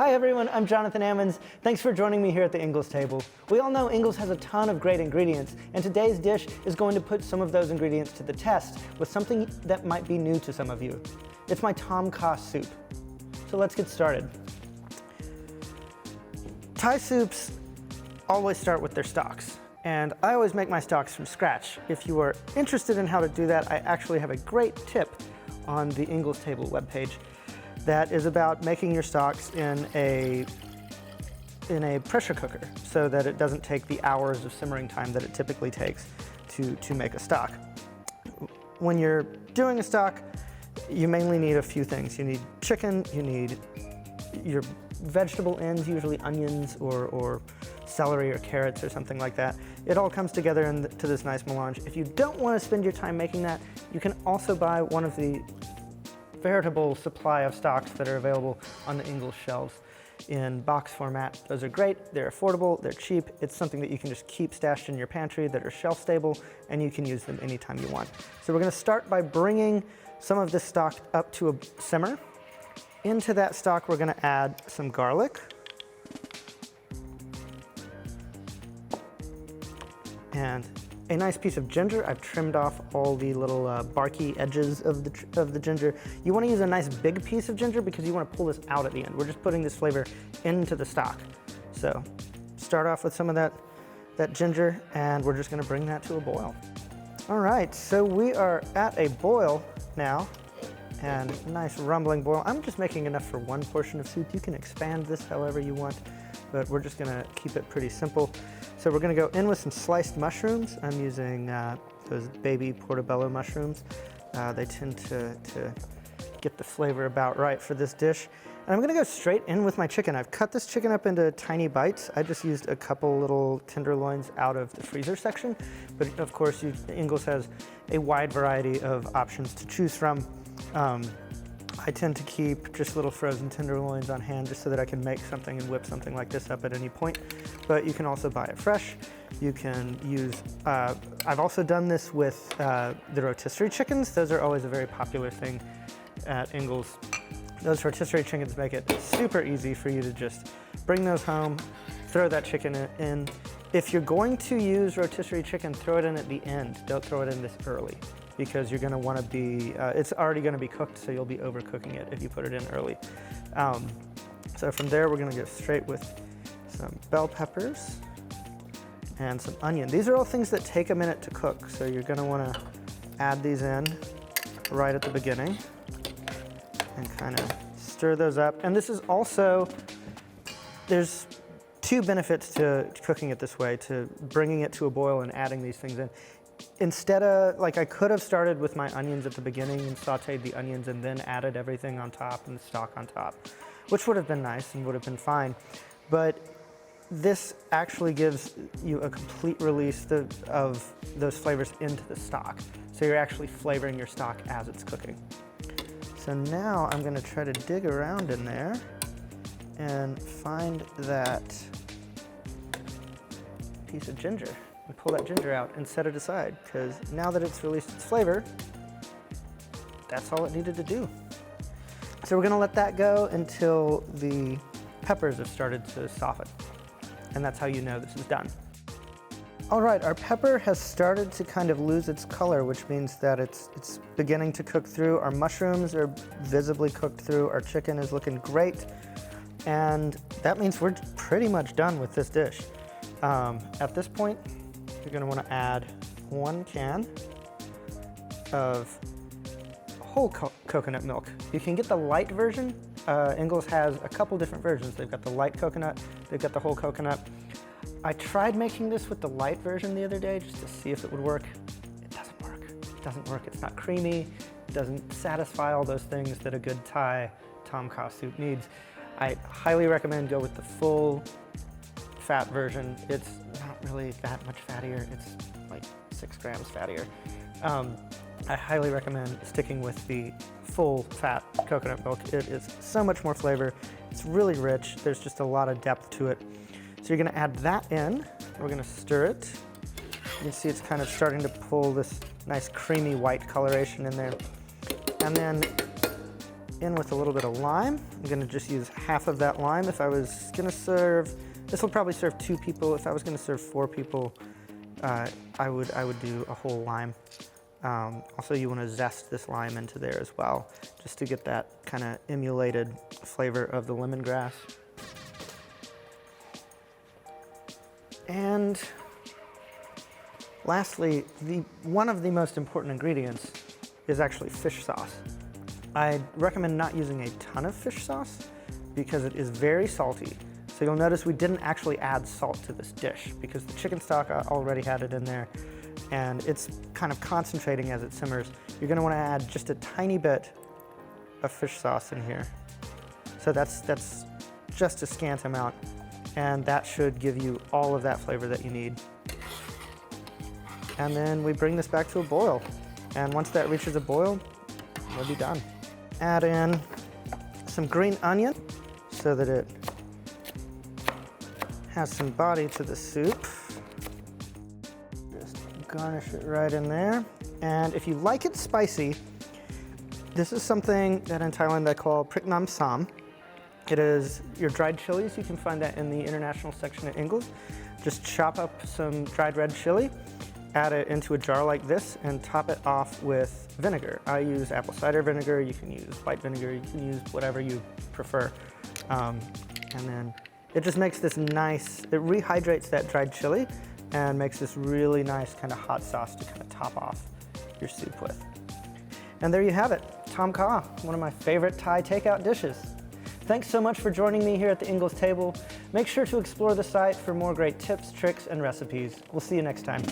Hi everyone, I'm Jonathan Ammons. Thanks for joining me here at the Ingles table. We all know Ingles has a ton of great ingredients, and today's dish is going to put some of those ingredients to the test with something that might be new to some of you. It's my tom kha soup. So let's get started. Thai soups always start with their stocks, and I always make my stocks from scratch. If you are interested in how to do that, I actually have a great tip on the Ingles table webpage that is about making your stocks in a pressure cooker so that it doesn't take the hours of simmering time that it typically takes to make a stock. When you're doing a stock, you mainly need a few things. You need chicken, you need your vegetable ends, usually onions or celery or carrots or something like that. It all comes together into this nice melange. If you don't want to spend your time making that, you can also buy one of the veritable supply of stocks that are available on the Ingles shelves in box format. Those are great, they're affordable, they're cheap. It's something that you can just keep stashed in your pantry that are shelf stable, and you can use them anytime you want. So we're gonna start by bringing some of this stock up to a simmer. Into that stock, we're gonna add some garlic and a nice piece of ginger. I've trimmed off all the little barky edges of the ginger. You want to use a nice big piece of ginger because you want to pull this out at the end. We're just putting this flavor into the stock. So start off with some of that ginger, and we're just going to bring that to a boil. All right, so we are at a boil now, and a nice rumbling boil. I'm just making enough for one portion of soup. You can expand this however you want, but we're just going to keep it pretty simple. So we're going to go in with some sliced mushrooms. I'm using those baby portobello mushrooms. They tend to get the flavor about right for this dish. And I'm going to go straight in with my chicken. I've cut this chicken up into tiny bites. I just used a couple little tenderloins out of the freezer section. But of course, Ingles has a wide variety of options to choose from. I tend to keep just little frozen tenderloins on hand just so that I can make something and whip something like this up at any point. But you can also buy it fresh. You can use, I've also done this with the rotisserie chickens. Those are always a very popular thing at Ingles. Those rotisserie chickens make it super easy for you to just bring those home, throw that chicken in. If you're going to use rotisserie chicken, throw it in at the end. Don't throw it in this early, because you're gonna wanna be, it's already gonna be cooked, so you'll be overcooking it if you put it in early. So from there, we're gonna go straight with some bell peppers and some onion. These are all things that take a minute to cook, so you're gonna wanna add these in right at the beginning and kind of stir those up. And this is also, there's two benefits to cooking it this way, to bringing it to a boil and adding these things in. Instead of, like, I could have started with my onions at the beginning and sauteed the onions and then added everything on top and the stock on top, which would have been nice and would have been fine. But this actually gives you a complete release of those flavors into the stock. So you're actually flavoring your stock as it's cooking. So now I'm gonna try to dig around in there and find that piece of ginger and pull that ginger out and set it aside, because now that it's released its flavor, that's all it needed to do. So we're gonna let that go until the peppers have started to soften, and that's how you know this is done. All right, our pepper has started to kind of lose its color, which means that it's beginning to cook through. Our mushrooms are visibly cooked through. Our chicken is looking great, and that means we're pretty much done with this dish. At this point, you're gonna wanna add 1 can of whole coconut milk. You can get the light version. Ingles has a couple different versions. They've got the light coconut, they've got the whole coconut. I tried making this with the light version the other day just to see if it would work. It doesn't work. It doesn't work. It's not creamy. It doesn't satisfy all those things that a good Thai tom kha soup needs. I highly recommend go with the full fat version. It's not really that much fattier. It's like 6 grams fattier. I highly recommend sticking with the full fat coconut milk. It is so much more flavor. It's really rich. There's just a lot of depth to it. So you're gonna add that in. We're gonna stir it. You can see it's kind of starting to pull this nice creamy white coloration in there. And then in with a little bit of lime. I'm gonna just use half of that lime. If I was gonna serve, this will probably serve 2 people. If I was gonna serve 4 people, I would do a whole lime. Also, you wanna zest this lime into there as well, just to get that kind of emulated flavor of the lemongrass. And lastly, one of the most important ingredients is actually fish sauce. I recommend not using a ton of fish sauce because it is very salty. So you'll notice we didn't actually add salt to this dish because the chicken stock already had it in there and it's kind of concentrating as it simmers. You're gonna wanna add just a tiny bit of fish sauce in here. So that's just a scant amount, and that should give you all of that flavor that you need. And then we bring this back to a boil. And once that reaches a boil, we'll be done. Add in some green onion so that it has some body to the soup. Just garnish it right in there. And if you like it spicy, this is something that in Thailand they call prik nam sam. It is your dried chilies. You can find that in the international section at Ingles. Just chop up some dried red chili, add it into a jar like this, and top it off with vinegar. I use apple cider vinegar. You can use white vinegar. You can use whatever you prefer. And then it just makes this nice, it rehydrates that dried chili and makes this really nice kind of hot sauce to kind of top off your soup with. And there you have it, Tom Kha, one of my favorite Thai takeout dishes. Thanks so much for joining me here at the Ingles table. Make sure to explore the site for more great tips, tricks, and recipes. We'll see you next time.